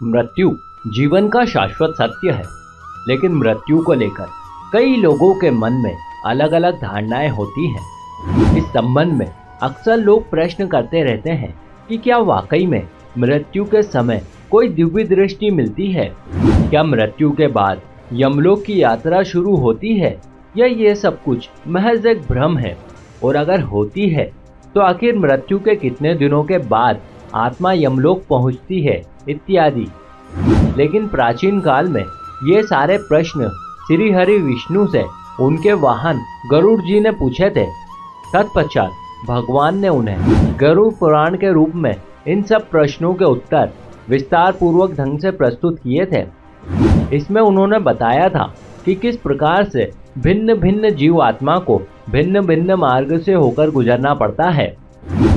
मृत्यु जीवन का शाश्वत सत्य है, लेकिन मृत्यु को लेकर कई लोगों के मन में अलग अलग धारणाएं होती हैं। इस संबंध में अक्सर लोग प्रश्न करते रहते हैं कि क्या वाकई में मृत्यु के समय कोई दिव्य दृष्टि मिलती है? क्या मृत्यु के बाद यमलोक की यात्रा शुरू होती है, या ये सब कुछ महज एक भ्रम है? और अगर होती है तो आखिर मृत्यु के कितने दिनों के बाद आत्मा यमलोक पहुंचती है, इत्यादि। लेकिन प्राचीन काल में ये सारे प्रश्न श्री हरि विष्णु से उनके वाहन गरुड़ जी ने पूछे थे। तत्पश्चात भगवान ने उन्हें गरुड़ पुराण के रूप में इन सब प्रश्नों के उत्तर विस्तार पूर्वक ढंग से प्रस्तुत किए थे। इसमें उन्होंने बताया था कि किस प्रकार से भिन्न भिन्न जीव आत्मा को भिन्न भिन्न मार्ग से होकर गुजरना पड़ता है।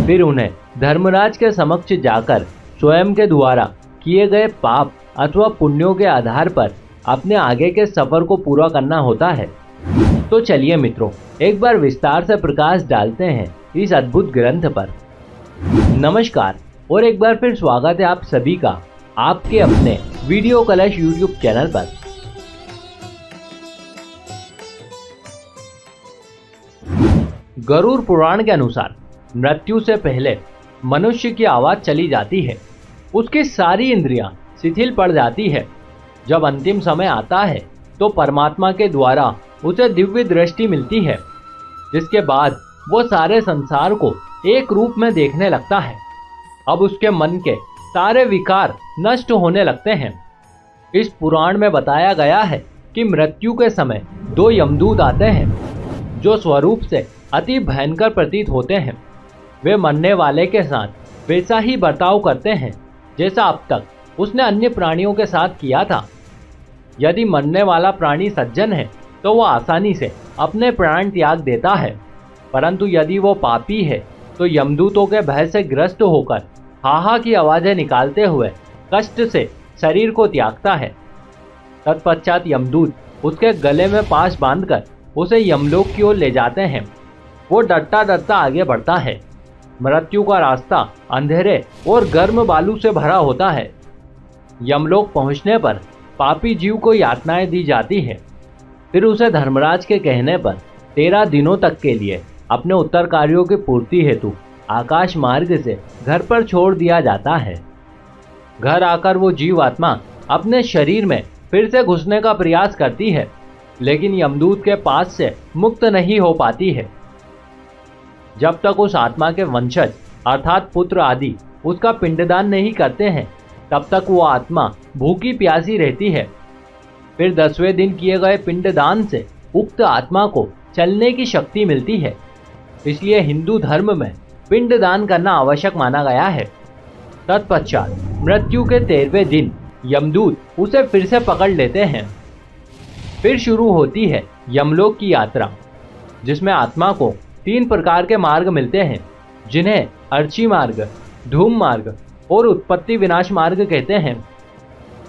फिर उन्हें धर्मराज के समक्ष जाकर स्वयं के द्वारा किए गए पाप अथवा पुण्यों के आधार पर अपने आगे के सफर को पूरा करना होता है। तो चलिए मित्रों, एक बार विस्तार से प्रकाश डालते हैं इस अद्भुत ग्रंथ पर। नमस्कार और एक बार फिर स्वागत है आप सभी का आपके अपने वीडियो कलश यूट्यूब चैनल पर। गरुड़ पुराण के अनुसार मृत्यु से पहले मनुष्य की आवाज चली जाती है, उसकी सारी इंद्रियां शिथिल पड़ जाती है। जब अंतिम समय आता है तो परमात्मा के द्वारा उसे दिव्य दृष्टि मिलती है, जिसके बाद वो सारे संसार को एक रूप में देखने लगता है। अब उसके मन के सारे विकार नष्ट होने लगते हैं। इस पुराण में बताया गया है कि मृत्यु के समय दो यमदूत आते हैं, जो स्वरूप से अति भयंकर प्रतीत होते हैं। वे मरने वाले के साथ वैसा ही बर्ताव करते हैं जैसा अब तक उसने अन्य प्राणियों के साथ किया था। यदि मरने वाला प्राणी सज्जन है तो वह आसानी से अपने प्राण त्याग देता है, परंतु यदि वो पापी है तो यमदूतों के भय से ग्रस्त होकर हाहा की आवाजें निकालते हुए कष्ट से शरीर को त्यागता है। तत्पश्चात यमदूत उसके गले में पाश बांधकर उसे यमलोक की ओर ले जाते हैं। वो डरता डरता आगे बढ़ता है। मृत्यु का रास्ता अंधेरे और गर्म बालू से भरा होता है। यमलोक पहुंचने पर पापी जीव को यातनाएं दी जाती है। फिर उसे धर्मराज के कहने पर 13 दिनों तक के लिए अपने उत्तर कार्यों की पूर्ति हेतु आकाश मार्ग से घर पर छोड़ दिया जाता है। घर आकर वो जीव आत्मा अपने शरीर में फिर से घुसने का प्रयास करती है, लेकिन यमदूत के पास से मुक्त नहीं हो पाती है। जब तक उस आत्मा के वंशज अर्थात पुत्र आदि उसका पिंडदान नहीं करते हैं, तब तक वो आत्मा भूखी प्यासी रहती है। फिर 10वें दिन किए गए पिंडदान से उक्त आत्मा को चलने की शक्ति मिलती है। इसलिए हिंदू धर्म में पिंडदान करना आवश्यक माना गया है। तत्पश्चात मृत्यु के 13वें दिन यमदूत उसे फिर से पकड़ लेते हैं। फिर शुरू होती है यमलोक की यात्रा, जिसमें आत्मा को 3 प्रकार के मार्ग मिलते हैं, जिन्हें अर्ची मार्ग, धूम मार्ग और उत्पत्ति विनाश मार्ग कहते हैं।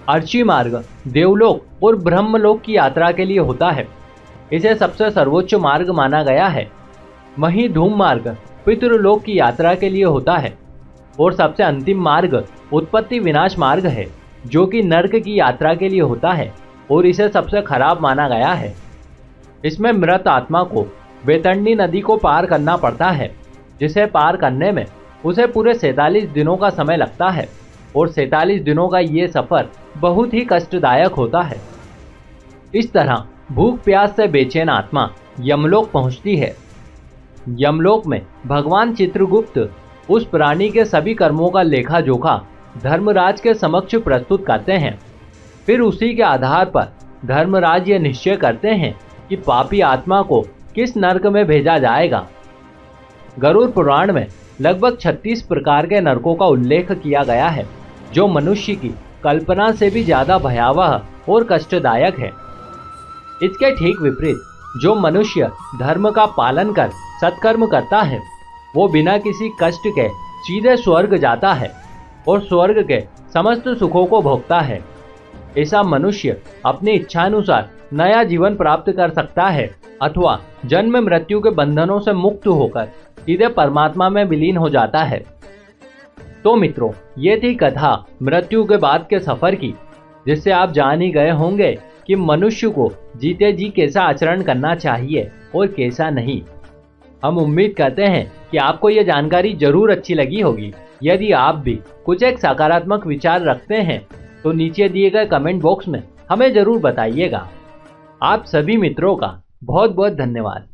अर्ची मार्ग देवलोक और ब्रह्मलोक की यात्रा के लिए होता है। इसे सबसे सर्वोच्च मार्ग माना गया है। वहीं धूम मार्ग पितृलोक की यात्रा के लिए होता है और सबसे अंतिम मार्ग उत्पत्ति विनाश मार्ग है, जो कि नर्क की यात्रा के लिए होता है और इसे सबसे खराब माना गया है। इसमें मृत आत्मा को वैतरणी नदी को पार करना पड़ता है, जिसे पार करने में उसे पूरे 47 दिनों का समय लगता है और 47 दिनों का ये सफर बहुत ही कष्टदायक होता है। इस तरह भूख प्यास से बेचैन आत्मा यमलोक पहुंचती है। यमलोक में भगवान चित्रगुप्त उस प्राणी के सभी कर्मों का लेखा जोखा धर्मराज के समक्ष प्रस्तुत करते हैं। फिर उसी के आधार पर धर्मराज ये निश्चय करते हैं कि पापी आत्मा को किस नरक में भेजा जाएगा। गरुड़ पुराण में लगभग 36 प्रकार के नरकों का उल्लेख किया गया है, जो मनुष्य की कल्पना से भी ज्यादा भयावह और कष्टदायक है। इसके ठीक विपरीत जो मनुष्य धर्म का पालन कर सत्कर्म करता है, वो बिना किसी कष्ट के सीधे स्वर्ग जाता है और स्वर्ग के समस्त सुखों को भोगता है। ऐसा मनुष्य अपनी इच्छानुसार नया जीवन प्राप्त कर सकता है अथवा जन्म मृत्यु के बंधनों से मुक्त होकर सीधे परमात्मा में विलीन हो जाता है। तो मित्रों, ये थी कथा मृत्यु के बाद के सफर की, जिससे आप जान ही गए होंगे कि मनुष्य को जीते जी कैसा आचरण करना चाहिए और कैसा नहीं। हम उम्मीद करते हैं कि आपको ये जानकारी जरूर अच्छी लगी होगी। यदि आप भी कुछ एक सकारात्मक विचार रखते हैं तो नीचे दिए गए कमेंट बॉक्स में हमें जरूर बताइएगा। आप सभी मित्रों का बहुत बहुत धन्यवाद।